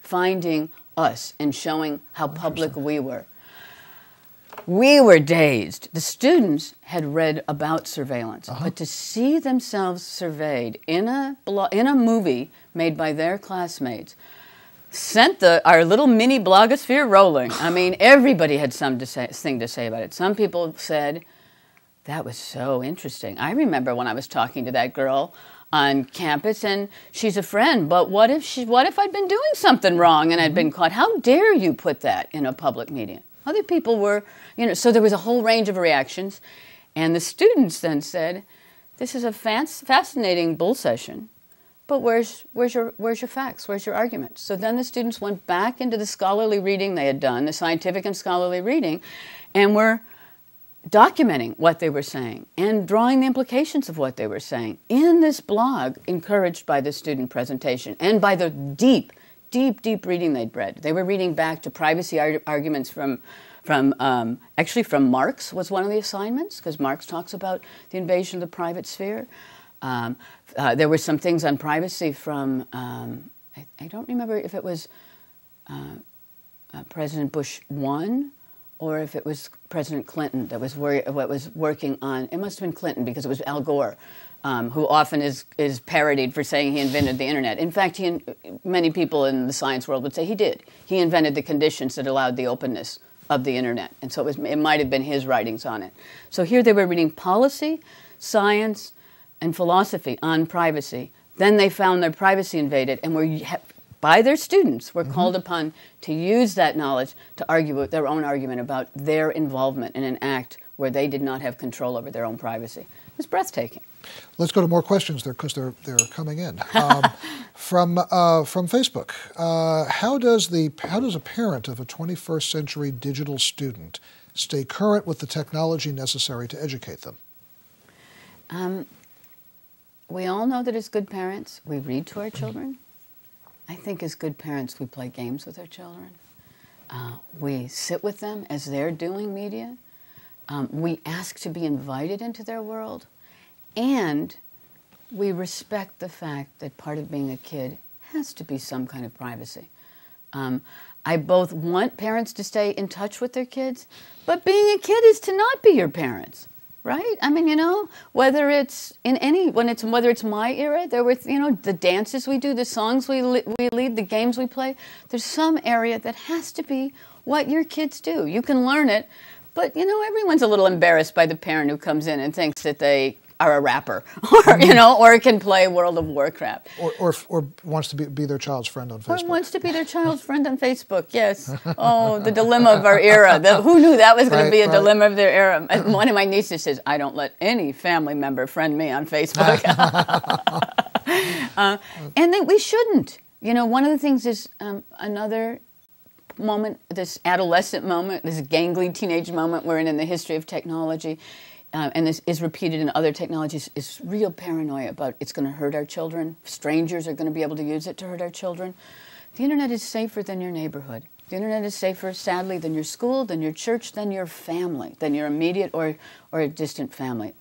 finding us and showing how public we were. We were dazed. The students had read about surveillance, but to see themselves surveyed in a movie made by their classmates sent our little mini blogosphere rolling. I mean, everybody had thing to say about it. Some people said, that was so interesting. I remember when I was talking to that girl on campus, and she's a friend, but what if I'd been doing something wrong and I'd been caught? How dare you put that in a public meeting? Other people were, so there was a whole range of reactions. And the students then said, this is a fascinating bull session, but where's your facts? Where's your arguments? So then the students went back into the scholarly reading they had done, the scientific and scholarly reading, and were documenting what they were saying and drawing the implications of what they were saying in this blog, encouraged by the student presentation and by the deep reading they'd read. They were reading back to privacy arguments from Marx was one of the assignments, because Marx talks about the invasion of the private sphere. There were some things on privacy from, I don't remember if it was President Bush 1 or if it was President Clinton that was working on, it must have been Clinton because it was Al Gore, who often is parodied for saying he invented the internet. In fact, many people in the science world would say he did. He invented the conditions that allowed the openness of the internet. And so it might have been his writings on it. So here they were reading policy, science, and philosophy on privacy. Then they found their privacy invaded and were by their students, were called upon to use that knowledge to argue their own argument about their involvement in an act where they did not have control over their own privacy. It was breathtaking. Let's go to more questions there because they're coming in from Facebook. How does a parent of a 21st century digital student stay current with the technology necessary to educate them? We all know that as good parents, we read to our children. I think as good parents, we play games with our children. We sit with them as they're doing media. We ask to be invited into their world. And we respect the fact that part of being a kid has to be some kind of privacy. I both want parents to stay in touch with their kids, but being a kid is to not be your parents, right? I mean, you know, whether it's whether it's my era, there were, you know, the dances we do, the songs we lead, the games we play. There's some area that has to be what your kids do. You can learn it, but, you know, everyone's a little embarrassed by the parent who comes in and thinks that they are a rapper, or, you know, or can play World of Warcraft. Or wants to be their child's friend on Facebook. Or wants to be their child's friend on Facebook, yes. Oh, the dilemma of our era. Who knew that was going to be a dilemma of their era? One of my nieces says, I don't let any family member friend me on Facebook. And then we shouldn't. You know, one of the things is another moment, this adolescent moment, this gangly teenage moment we're in the history of technology, and this is repeated in other technologies, is real paranoia about it's going to hurt our children. Strangers are going to be able to use it to hurt our children. The internet is safer than your neighborhood. The internet is safer, sadly, than your school, than your church, than your family, than your immediate or a distant family.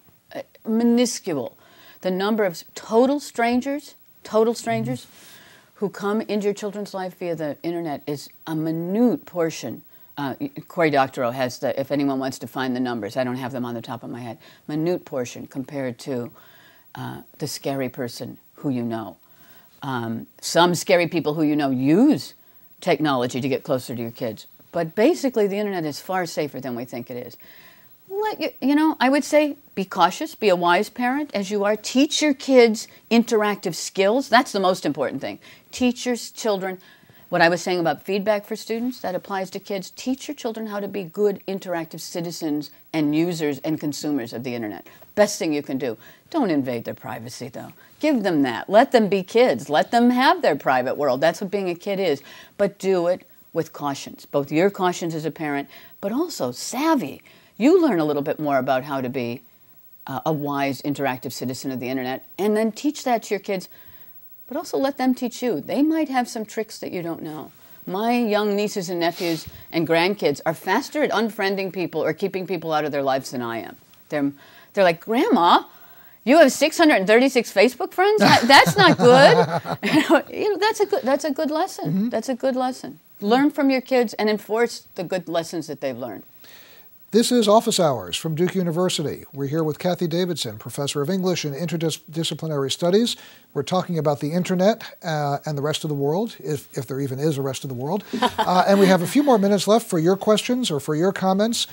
Minuscule. The number of total strangers who come into your children's life via the internet is a minute portion. Cory Doctorow has if anyone wants to find the numbers, I don't have them on the top of my head, minute portion compared to the scary person who you know. Some scary people who you know use technology to get closer to your kids. But basically, the internet is far safer than we think it is. You know, I would say be cautious, be a wise parent as you are. Teach your kids interactive skills. That's the most important thing. Teach your children. What I was saying about feedback for students, that applies to kids. Teach your children how to be good interactive citizens and users and consumers of the internet. Best thing you can do. Don't invade their privacy, though. Give them that. Let them be kids. Let them have their private world. That's what being a kid is. But do it with cautions, both your cautions as a parent, but also savvy. You learn a little bit more about how to be a wise interactive citizen of the internet, and then teach that to your kids. But also let them teach you. They might have some tricks that you don't know. My young nieces and nephews and grandkids are faster at unfriending people or keeping people out of their lives than I am. They're like, Grandma, you have 636 Facebook friends? That's not good. You know, that's a good lesson. Mm-hmm. That's a good lesson. Learn from your kids and enforce the good lessons that they've learned. This is Office Hours from Duke University. We're here with Cathy Davidson, Professor of English and Interdisciplinary Studies. We're talking about the internet and the rest of the world, if there even is a rest of the world. And we have a few more minutes left for your questions or for your comments.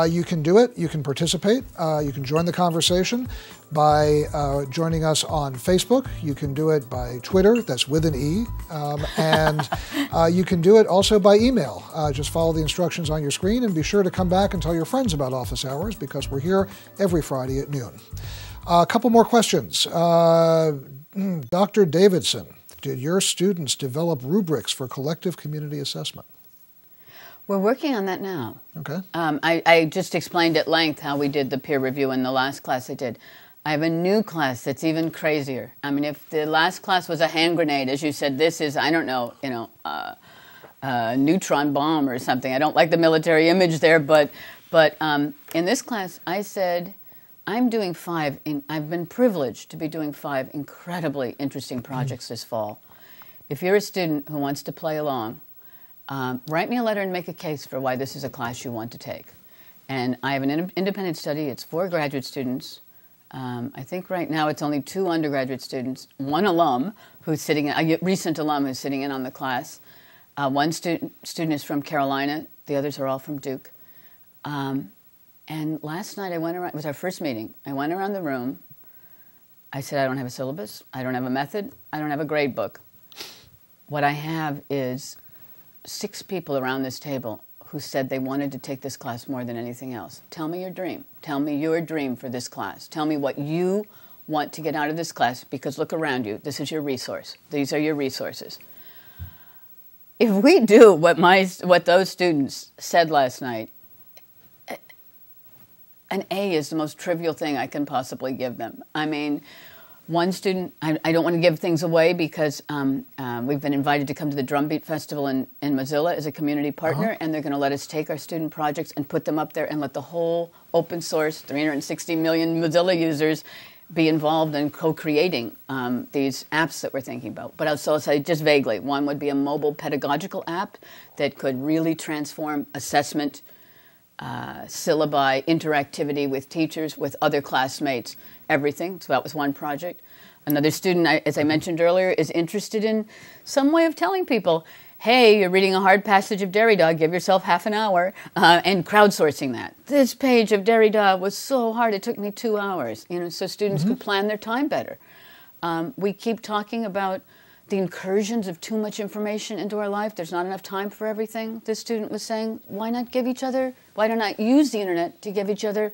You can do it. You can participate. You can join the conversation by joining us on Facebook. You can do it by Twitter, that's with an E. And you can do it also by email. Just follow the instructions on your screen and be sure to come back and tell your friends about Office Hours because we're here every Friday at noon. A couple more questions. Dr. Davidson, did your students develop rubrics for collective community assessment? We're working on that now. Okay. I just explained at length how we did the peer review in the last class I did. I have a new class that's even crazier. I mean, if the last class was a hand grenade, as you said, this is, I don't know, a neutron bomb or something. I don't like the military image there, but in this class, I said, I'm doing I've been privileged to be doing 5 incredibly interesting projects this fall. If you're a student who wants to play along, write me a letter and make a case for why this is a class you want to take. And I have an independent study. It's 4 graduate students. I think right now it's only 2 undergraduate students, 1 alum who's sitting, a recent alum who's sitting in on the class. 1 student is from Carolina. The others are all from Duke. And last night I went around, it was our first meeting. I went around the room. I said, I don't have a syllabus. I don't have a method. I don't have a grade book. what I have is 6 people around this table who said they wanted to take this class more than anything else. Tell me your dream. Tell me your dream for this class. Tell me what you want to get out of this class, because look around you. This is your resource. These are your resources. If we do what those students said last night, an A is the most trivial thing I can possibly give them. I mean, one student, I don't want to give things away because we've been invited to come to the Drumbeat Festival in Mozilla as a community partner, and they're going to let us take our student projects and put them up there and let the whole open source, 360 million Mozilla users be involved in co-creating these apps that we're thinking about. But I'll say just vaguely, one would be a mobile pedagogical app that could really transform assessment, syllabi, interactivity with teachers, with other classmates, everything. So that was one project. Another student, as I mentioned earlier, is interested in some way of telling people, hey, you're reading a hard passage of Derrida, give yourself half an hour, and crowdsourcing that. This page of Derrida was so hard, it took me 2 hours, so students could plan their time better. We keep talking about the incursions of too much information into our life. There's not enough time for everything. This student was saying, why not use the internet to give each other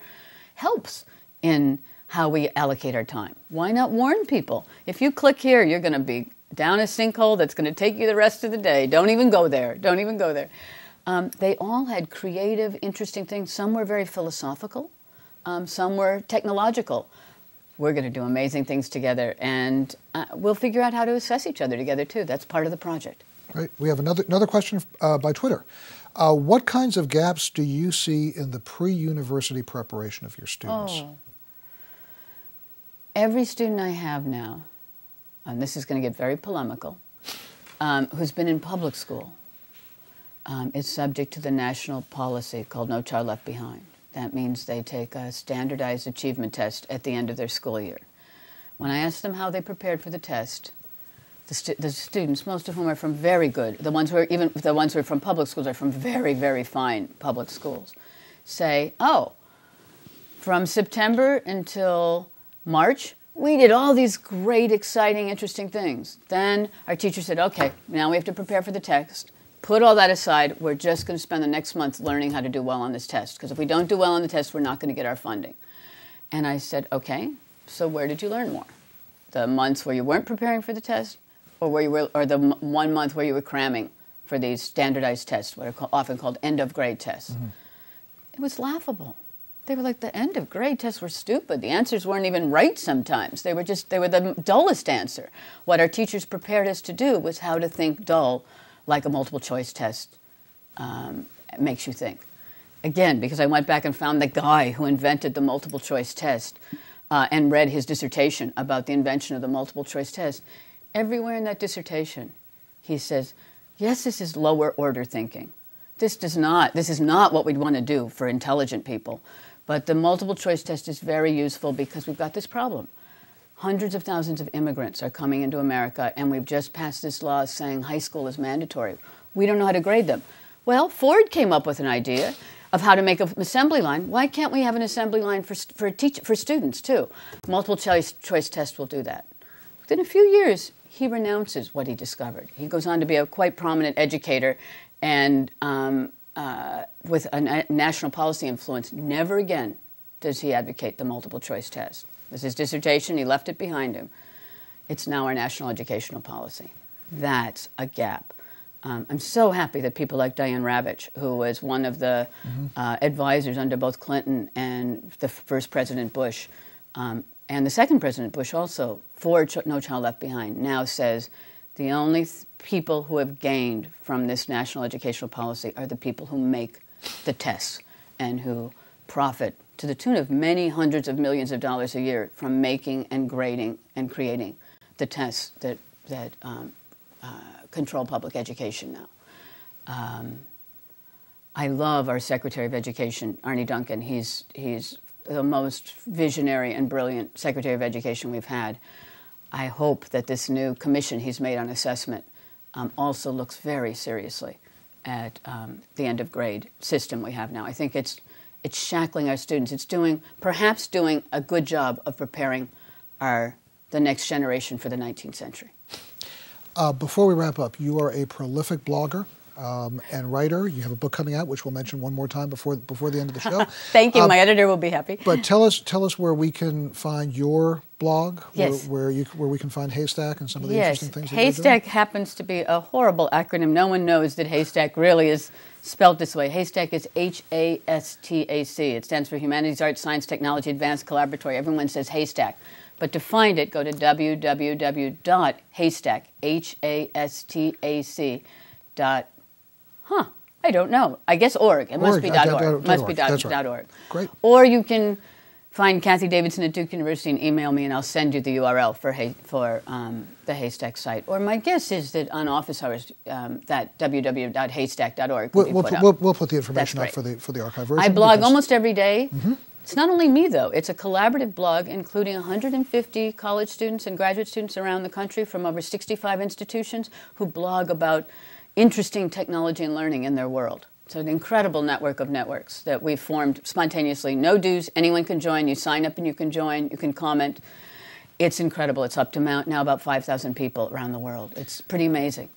helps in how we allocate our time? Why not warn people? If you click here, you're going to be down a sinkhole that's going to take you the rest of the day. Don't even go there. Don't even go there. They all had creative, interesting things. Some were very philosophical. Some were technological. We're going to do amazing things together, and we'll figure out how to assess each other together, too. That's part of the project. Right. We have another question by Twitter. What kinds of gaps do you see in the pre-university preparation of your students? Oh. Every student I have now, and this is going to get very polemical, who's been in public school is subject to the national policy called No Child Left Behind. That means they take a standardized achievement test at the end of their school year. When I asked them how they prepared for the test, the students, most of whom are from very good, the ones who are from public schools are from very, very fine public schools, say, oh, from September until March, we did all these great, exciting, interesting things. Then our teacher said, okay, now we have to prepare for the test. Put all that aside. We're just going to spend the next month learning how to do well on this test, because if we don't do well on the test, we're not going to get our funding. And I said, okay, so where did you learn more? The months where you weren't preparing for the test, or the 1 month where you were cramming for these standardized tests, what are often called end-of-grade tests? It was laughable. They were like, the end-of-grade tests were stupid. The answers weren't even right sometimes. They were the dullest answer. What our teachers prepared us to do was how to think dull, like a multiple-choice test makes you think. Again, because I went back and found the guy who invented the multiple-choice test and read his dissertation about the invention of the multiple-choice test. Everywhere in that dissertation, he says, yes, this is lower-order thinking. This is not what we'd want to do for intelligent people. But the multiple-choice test is very useful because we've got this problem. Hundreds of thousands of immigrants are coming into America, and we've just passed this law saying high school is mandatory. We don't know how to grade them. Well, Ford came up with an idea of how to make an assembly line. Why can't we have an assembly line for students, too? Multiple-choice test will do that. Within a few years, he renounces what he discovered. He goes on to be a quite prominent educator, and with a national policy influence. Never again does he advocate the multiple-choice test. This is his dissertation. He left it behind him. It's now our national educational policy. That's a gap. I'm so happy that people like Diane Ravitch, who was one of the advisors under both Clinton and the first President Bush, and the second President Bush also, for No Child Left Behind, now says the only people who have gained from this national educational policy are the people who make the tests and who profit to the tune of many hundreds of millions of dollars a year from making and grading and creating the tests that control public education now. I love our Secretary of Education, Arne Duncan. He's the most visionary and brilliant Secretary of Education we've had. I hope that this new commission he's made on assessment also looks very seriously at the end-of-grade system we have now. I think it's shackling our students. It's perhaps doing a good job of preparing the next generation for the 19th century. Before we wrap up, you are a prolific blogger and writer. You have a book coming out, which we'll mention one more time before the end of the show. Thank you. My editor will be happy. But tell us where we can find your blog, yes. where we can find Haystack and some of the interesting things that Haystack you're doing. happens to be a horrible acronym. No one knows that Haystack really is spelled this way. Haystack is H-A-S-T-A-C. It stands for Humanities, Arts, Science, Technology, Advanced Collaboratory. Everyone says Haystack. But to find it, go to www.haystack, H-A-S-T-A-C I don't know. I guess org. It must be .org. Must be .org. Great. Or you can find Cathy Davidson at Duke University and email me, and I'll send you the URL for the Haystack site. Or my guess is that on office hours, that www.haystack.org will be put up. We'll put the information up for the archive version. I blog almost every day. Mm-hmm. It's not only me, though. It's a collaborative blog, including 150 college students and graduate students around the country from over 65 institutions who blog about interesting technology and learning in their world. It's an incredible network of networks that we've formed spontaneously. No dues. Anyone can join. You sign up and you can join. You can comment. It's incredible. It's up to now about 5,000 people around the world. It's pretty amazing.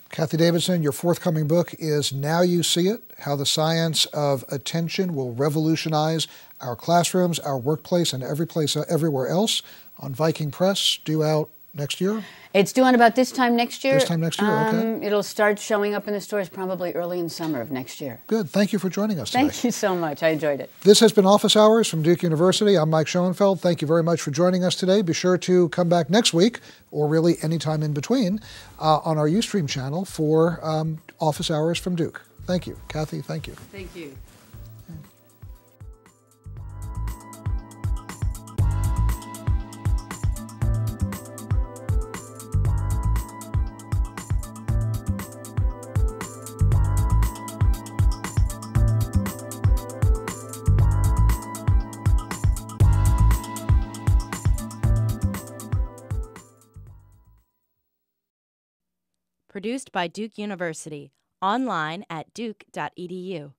Cathy Davidson, your forthcoming book is Now You See It, How the Science of Attention Will Revolutionize Our Classrooms, Our Workplace, and everywhere else on Viking Press, due out next year? It's due on about this time next year. This time next year, okay. It'll start showing up in the stores probably early in summer of next year. Good. Thank you for joining us today. Thank you so much. I enjoyed it. This has been Office Hours from Duke University. I'm Mike Schoenfeld. Thank you very much for joining us today. Be sure to come back next week, or really any time in between, on our Ustream channel for Office Hours from Duke. Thank you. Cathy, thank you. Thank you. Produced by Duke University. Online at duke.edu.